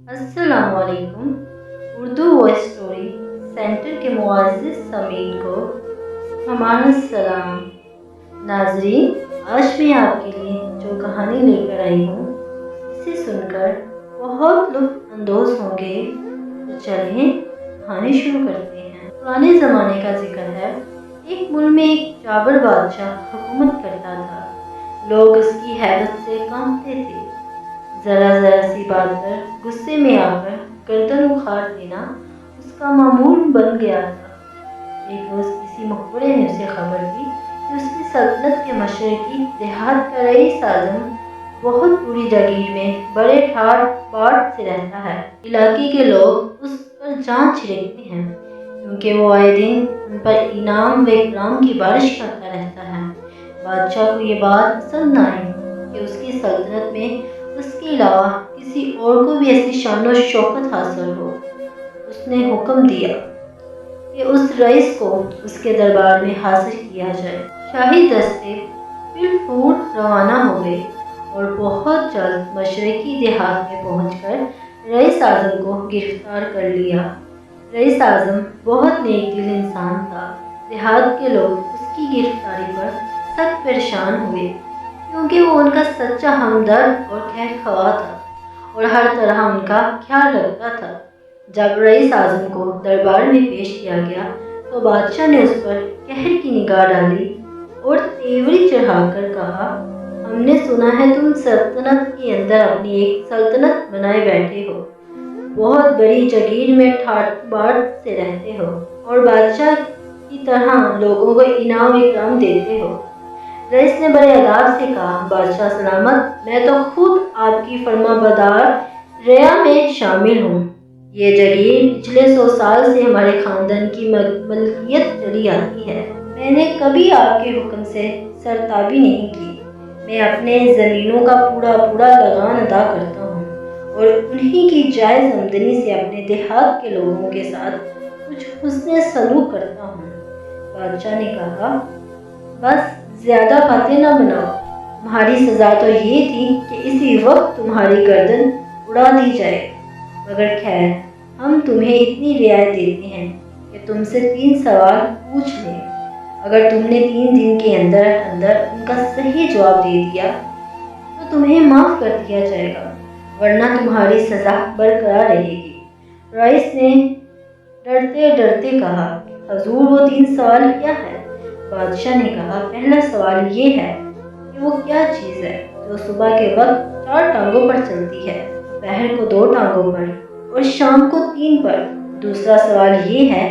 अस्सलाम वालेकुम। Urdu voice story centre के मुआज़्ज़िज़ समीन को हमारा सलाम। नाज़रीन, आज मैं आपके लिए जो कहानी लेकर आई हूँ इसे सुनकर बहुत लुत्फ़ अंदोज़ होंगे। तो चलिए कहानी शुरू करते हैं। पुराने ज़माने का जिक्र है। एक मुल्क में एक जाबिर बादशाह हुकूमत करता था। लोग उसकी हैबत से कांपते थे। ज़रा सी बात पर गुस्से में आकर गर्दन उखाड़ देना उसका मामूल बन गया था। एक रोज़ किसी मुखबरे ने उसे खबर दी कि उसकी सल्तनत के मशरकी देहात का रईस आज़म बहुत बुरी जागीर में बड़े ठाठ बाट से रहता है। इलाके के लोग उस पर जान छिड़कते हैं क्योंकि वो आए दिन उन पर इनाम व इकराम की बारिश करता रहता है। बादशाह को ये बात पसंद न आई कि उसकी सल्तनत में उसके अलावा किसी और को भी ऐसी शान और शौकत हासिल हो। उसने हुक्म दिया कि उस रईस को उसके दरबार में हाजिर किया जाए। शाही दस्ते फिर रवाना हो गए और बहुत जल्द मशरकी देहात में पहुंचकर रईस आज़म को गिरफ्तार कर लिया। रईस आज़म बहुत नेक दिल इंसान था। देहात के लोग उसकी गिरफ्तारी पर सख्त परेशान हुए क्योंकि वो उनका सच्चा हमदर्द और खैर ख्वाह था और हर तरह उनका ख्याल रखता था। जब रईस आज़म को दरबार में पेश किया गया तो बादशाह ने उस पर कहर की निगाह डाली और तेवरी चढ़ाकर कहा, हमने सुना है तुम सल्तनत के अंदर अपनी एक सल्तनत बनाए बैठे हो, बहुत बड़ी जगीर में ठाट बाट से रहते हो और बादशाह की तरह लोगों को इनाम इकराम देते हो। रईस ने बड़े अदाब से कहा, बादशाह सलामत, मैं तो खुद आपकी फरमाबरदार रया में शामिल हूँ। ये जगीर पिछले 100 साल से हमारे खानदान की मलकियत चली आती है। मैंने कभी आपके हुक्म से सरताबी नहीं की। मैं अपने ज़मीनों का पूरा लगान अदा करता हूँ और उन्हीं की जायज़ आमदनी से अपने देहात के लोगों के साथ कुछ हुस्न सलूक करता हूँ। बादशाह ने कहा, बस ज़्यादा बातें न बनाओ। तुम्हारी सज़ा तो ये थी कि इसी वक्त तुम्हारी गर्दन उड़ा दी जाए, मगर खैर हम तुम्हें इतनी रियायत देते हैं कि तुमसे 3 सवाल पूछ लें। अगर तुमने 3 दिन के अंदर अंदर उनका सही जवाब दे दिया तो तुम्हें माफ़ कर दिया जाएगा, वरना तुम्हारी सज़ा बरकरार रहेगी। रईस ने डरते डरते कहा, हजूर वो 3 सवाल क्या है? बादशाह ने कहा, पहला सवाल ये है कि वो क्या चीज़ है जो सुबह के वक्त 4 टांगों पर चलती है, दोपहर को 2 टांगों पर और शाम को 3 पर। दूसरा सवाल ये है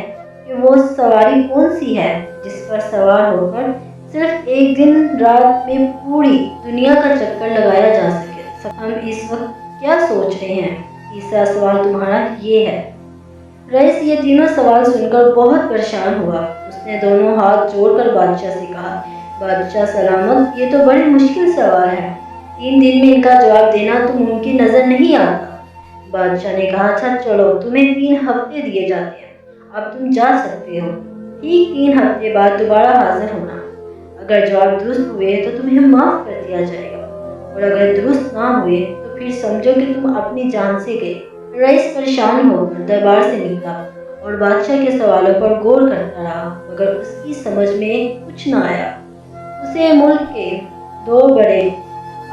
कि वो सवारी कौन सी है जिस पर सवार होकर सिर्फ एक दिन रात में पूरी दुनिया का चक्कर लगाया जा सके। हम इस वक्त क्या सोच रहे हैं? तीसरा सवाल तुम्हारा ये है। रईस ये तीनों सवाल सुनकर बहुत परेशान हुआ। उसने दोनों हाथ जोड़कर बादशाह से कहा, बादशाह सलामत, ये तो बड़े मुश्किल सवाल है। 3 दिन में इनका जवाब देना तो मुमकिन नजर नहीं आता। बादशाह ने कहा, अच्छा चलो, तुम्हें 3 हफ्ते दिए जाते हैं, अब तुम जा सकते हो। ठीक 3 हफ्ते बाद दोबारा हाजिर होना। अगर जवाब दुरुस्त हुए तो तुम्हें माफ़ कर दिया जाएगा और अगर दुरुस्त ना हुए तो फिर समझो कि तुम अपनी जान से गए। रईस परेशान होकर दरबार से निकला और बादशाह के सवालों पर गौर करता रहा, मगर उसकी समझ में कुछ न आया। उसे मुल्क के 2 बड़े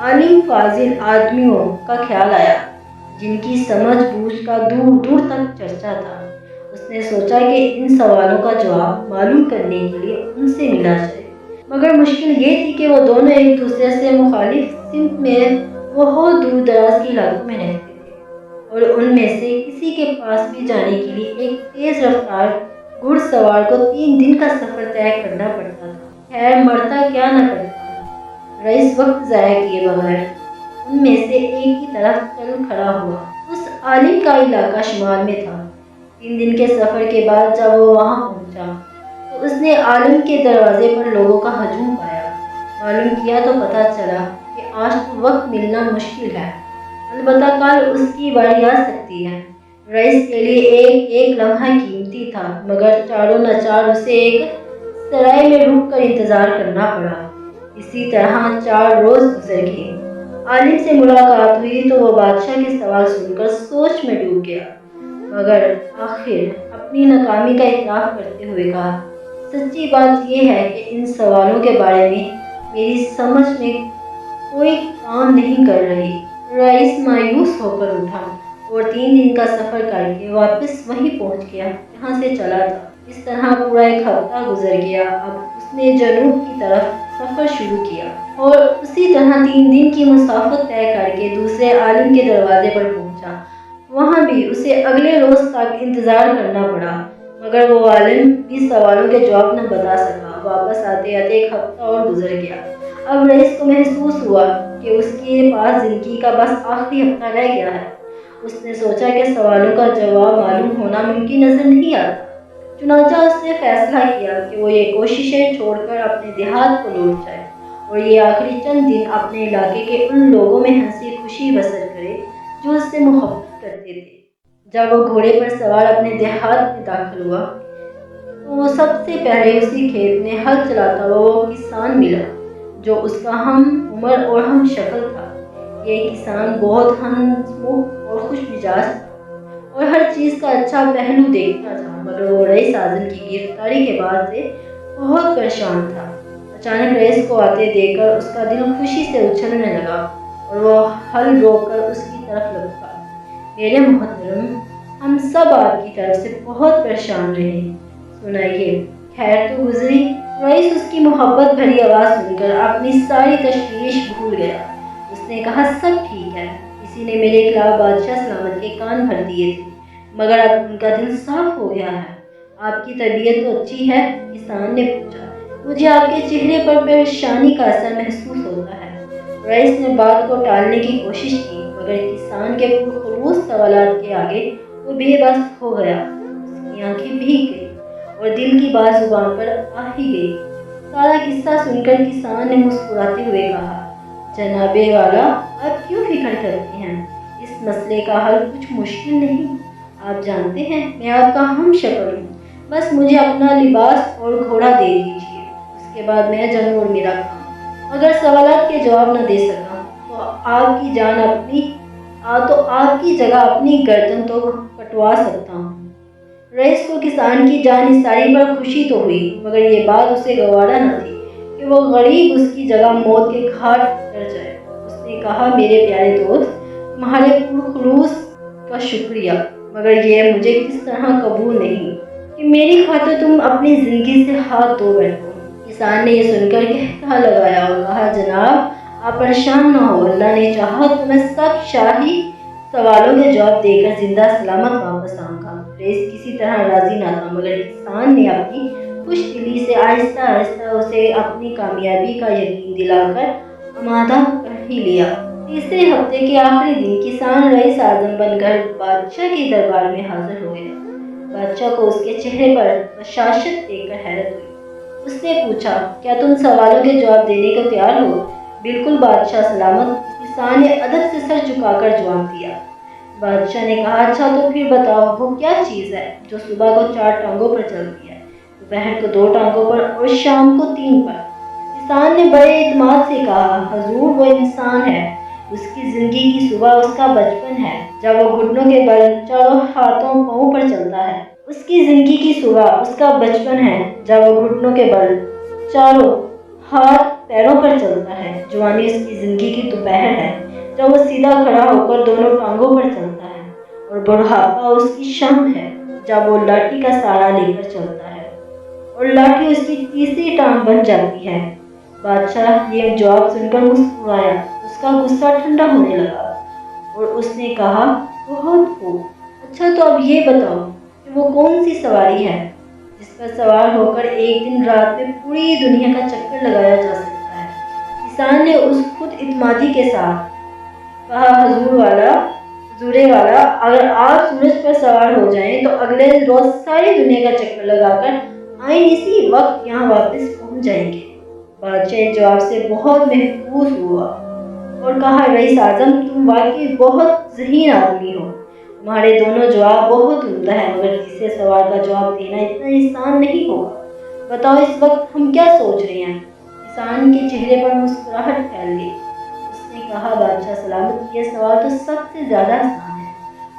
आलिम फाजिल आदमियों का ख्याल आया जिनकी समझ बूझ का दूर दूर तक चर्चा था। उसने सोचा कि इन सवालों का जवाब मालूम करने के लिए उनसे मिला जाए, मगर मुश्किल ये थी कि वो दोनों एक दूसरे से मुखालिफ सिमत में बहुत दूर दराज के इलाकों में रहते थे और उनमें से किसी के पास भी जाने के लिए एक तेज रफ्तार घुड़सवार को 3 दिन का सफर तय करना पड़ता था। खैर, मरता क्या न करता। रईस वक्त ज़ाया किए बगैर उनमें से एक की तरफ चल खड़ा हुआ। उस आलिम का इलाका शुमाल में था। 3 दिन के सफ़र के बाद जब वो वहाँ पहुँचा तो उसने आलिम के दरवाजे पर लोगों का हजूम पाया। मालूम किया तो पता चला कि आज तो वक्त मिलना मुश्किल है, अलबत्ता कल उसकी बारी आ सकती है। रईस के लिए एक एक लम्हा कीमती था, मगर चारों नचार उसे एक सराय में रुक कर इंतज़ार करना पड़ा। इसी तरह 4 रोज़ गुजर गए। عالم سے ملاقات ہوئی تو وہ بادشاہ کے سوال سن کر سوچ میں ڈوب گیا، مگر آخر اپنی ناکامی کا اعتراف کرتے ہوئے کہا، سچی بات یہ ہے کہ ان سوالوں کے بارے میں میری سمجھ میں کوئی کام نہیں کر رہی۔ رئیس مایوس ہو کر اٹھا اور 3 دن کا سفر کر کے واپس وہیں پہنچ گیا جہاں سے چلا تھا۔ اس طرح پورا ایک ہفتہ گزر گیا۔ اب اس نے جنوب کی طرف سفر شروع کیا اور اسی طرح 3 دن کی مسافت طے کر کے دوسرے عالم کے دروازے پر پہنچا۔ وہاں بھی اسے اگلے روز تک انتظار کرنا پڑا، مگر وہ عالم بھی سوالوں کے جواب نہ بتا سکا۔ واپس آتے آتے ایک ہفتہ اور گزر گیا۔ اب رئیس کو محسوس ہوا کہ اس کے پاس زندگی کا بس آخری ہفتہ رہ گیا ہے۔ اس نے سوچا کہ سوالوں کا جواب معلوم ہونا ممکن نظر نہیں آتا، چنانچہ اس نے فیصلہ کیا کہ وہ یہ کوششیں چھوڑ کر اپنے دیہات کو لوٹ جائے اور یہ آخری چند دن اپنے علاقے کے ان لوگوں میں ہنسی خوشی بسر کرے جو اس سے محبت کرتے تھے۔ جب وہ گھوڑے پر سوار اپنے دیہات میں داخل ہوا تو وہ سب سے پہلے اسی کھیت میں ہل چلاتا ہوا وہ کسان ملا جو اس کا ہم عمر اور ہم شکل تھا۔ یہ کسان بہت ہنسمکھ اور خوش مزاج تھا اور ہر چیز کا اچھا پہلو دیکھتا تھا، مگر وہ رئیس اعظم کی گرفتاری کے بعد سے بہت پریشان تھا۔ اچانک رئیس کو آتے دیکھ کر اس کا دل خوشی سے اچھلنے لگا اور وہ ہل روک کر اس کی طرف لپکا۔ میرے محترم، ہم سب آپ کی طرف سے بہت پریشان رہے، سنائیے خیر تو گزری؟ رئیس اس کی محبت بھری آواز سن کر اپنی ساری تشویش بھول گیا۔ اس نے کہا، سب ٹھیک ہے، کسی نے میرے خلاف بادشاہ سلامت کے کان بھر دیے تھے، مگر اب ان کا دل صاف ہو گیا ہے۔ آپ کی طبیعت تو اچھی ہے؟ کسان نے پوچھا۔ مجھے آپ کے چہرے پر پریشانی کا اثر محسوس ہوتا ہے۔ رئیس نے بات کو ٹالنے کی کوشش کی، مگر کسان کے پرخلوص سوالات کے آگے وہ بے بس ہو گیا۔ اس کی آنکھیں بھیگ گئی اور دل کی بات زبان پر آ ہی گئی۔ سارا قصہ سن کر کسان نے مسکراتے ہوئے کہا، جناب والا، آپ کیوں فکر کرتے ہیں؟ اس مسئلے کا حل کچھ مشکل نہیں۔ آپ جانتے ہیں میں آپ کا ہم شکل ہوں، بس مجھے اپنا لباس اور گھوڑا دے دیجیے، اس کے بعد میں جنگ اور میرا کام۔ اگر سوالات کے جواب نہ دے سکا تو آپ کی جگہ اپنی گردن تو کٹوا سکتا ہوں۔ رئیس کو کسان کی جان نثاری پر خوشی تو ہوئی، مگر یہ بات اسے گوارا نہ تھی کہ وہ غریب اس کی جگہ موت کے گھاٹ اتر جائے۔ اس نے کہا، میرے پیارے دوست، تمہارے پرخلوص کا شکریہ، مگر یہ مجھے کس طرح قبول نہیں کہ میری خاطر تم اپنی زندگی سے ہاتھ دھو بیٹھو۔ کسان نے یہ سن کر کہتا لگایا اور کہا، جناب آپ پریشان نہ ہو، اللہ نے چاہا تو میں سب شاہی سوالوں کے جواب دے کر زندہ سلامت واپس آؤں گا۔ رئیس کسی طرح راضی نہ تھا، مگر کسان نے اپنی خوش دلی سے آہستہ آہستہ اسے اپنی کامیابی کا یقین دلا کر آمادہ کر ہی لیا۔ تیسرے ہفتے کے آخری دن کسان رئیس اعظم بن کر بادشاہ کے دربار میں حاضر ہو گیا۔ بادشاہ کو اس کے چہرے پر بشاشت دیکھ کر حیرت ہوئی۔ اس نے پوچھا، کیا تم سوالوں کے جواب دینے کو تیار ہو؟ بالکل بادشاہ سلامت، کسان نے ادب سے سر جھکا کر جواب دیا۔ بادشاہ نے کہا، اچھا تو پھر بتاؤ وہ کیا چیز ہے جو صبح کو 4 ٹانگوں پر چلتی ہے، دوپہر کو 2 ٹانگوں پر اور شام کو 3 پر؟ کسان نے بڑے اعتماد سے کہا، حضور وہ انسان ہے، اس کی زندگی کی صبح اس کا بچپن ہے جب وہ گھٹنوں کے بل چاروں ہاتھوں پاؤں پر چلتا ہے۔ اس کی زندگی کی صبح اس کا بچپن ہے جب وہ گھٹنوں کے بل چاروں ہاتھ پیروں پر چلتا ہے۔ جوانی اس کی زندگی کی دوپہر ہے جب وہ سیدھا کھڑا ہو کر دونوں ٹانگوں پر چلتا ہے، اور بڑھاپا اس کی شام ہے جب وہ لاٹھی کا سہارا لے کر چلتا ہے اور لاٹھی اس کی تیسری ٹانگ بن جاتی ہے۔ بادشاہ یہ جواب سن کر مسکرایا، اس کا غصہ ٹھنڈا ہونے لگا اور اس نے کہا، بہت خوب، اچھا تو اب یہ بتاؤ کہ وہ کون سی سواری ہے جس پر سوار ہو کر ایک دن رات میں پوری دنیا کا چکر لگایا جا سکتا ہے؟ کسان نے اس خود اعتمادی کے ساتھ کہا، حضور والا، اگر آپ سورج پر سوار ہو جائیں تو اگلے روز ساری دنیا کا چکر لگا کر آئین اسی وقت یہاں واپس پہنچ جائیں گے۔ بادشاہ جواب سے بہت محظوظ ہوا اور کہا، رئیس اعظم تم واقعی بہت ذہین آدمی ہو، تمہارے دونوں جواب بہت عمدہ ہیں، مگر تیسرے سوال کا جواب دینا اتنا آسان نہیں ہوگا۔ بتاؤ اس وقت ہم کیا سوچ رہے ہیں؟ کسان کے چہرے پر مسکراہٹ پھیل گئی۔ اس نے कहा, बादशाह सलामत, ये सवाल तो सबसे ज़्यादा आसान है।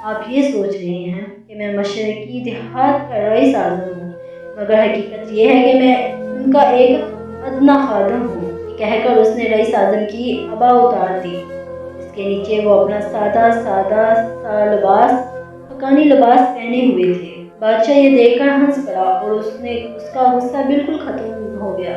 आप ये सोच रहे हैं कि मैं मशरकी देहात का रईस आज़म हूँ, मगर हकीकत ये है कि मैं उनका एक अदना खादम हूँ। ये कहकर उसने रईस आज़म की अबा उतार दी। इसके नीचे वो अपना सादा सादा सा लिबास, हकानी लिबास पहने हुए थे। बादशाह ये देखकर हंस पड़ा और उसका गुस्सा बिल्कुल खत्म हो गया।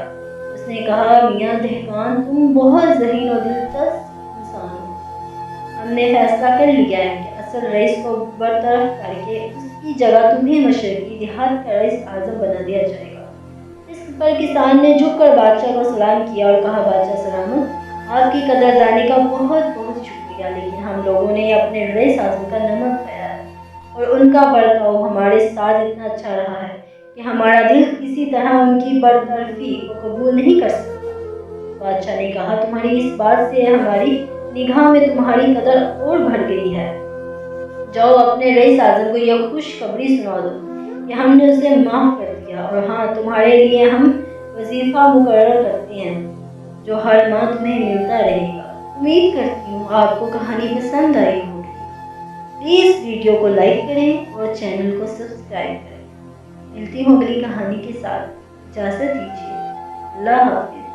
उसने कहा, मियाँ दहकान, तुम बहुत ज़हीन और दिलचस्प इंसान हो। हमने फैसला कर लिया है कि असल रईस को बरतरफ करके उसकी जगह तुम्हें मशरकी देहात का रईस आज़म बना दिया जाएगा। इस पर किसान ने झुककर बादशाह को सलाम किया और कहा, बादशाह सलामत, आपकी कदरदानी का बहुत बहुत शुक्रिया, लेकिन हम लोगों ने अपने रईस आज़म का नमक खाया है और उनका बर्ताव हमारे साथ इतना अच्छा रहा है कि हमारा दिल किसी तरह उनकी बरतरफी को कबूल नहीं कर सकता। बादशाह ने कहा, तुम्हारी इस बात से हमारी निगाह में तुम्हारी कदर और बढ़ गई है। जाओ अपने रईस आज़म को यह खुशखबरी सुना दो कि हमने उसे माफ़ कर दिया, और हाँ, तुम्हारे लिए हम वजीफ़ा मुकर्रर करते हैं जो हर माह तुम्हें मिलता रहेगा। उम्मीद करती हूँ आपको कहानी पसंद आई होगी। प्लीज़ वीडियो को लाइक करें और चैनल को सब्सक्राइब करें। मिलती हूँ अगली कहानी के साथ। इजाज़त दीजिए। अल्लाह हाफ़िज़।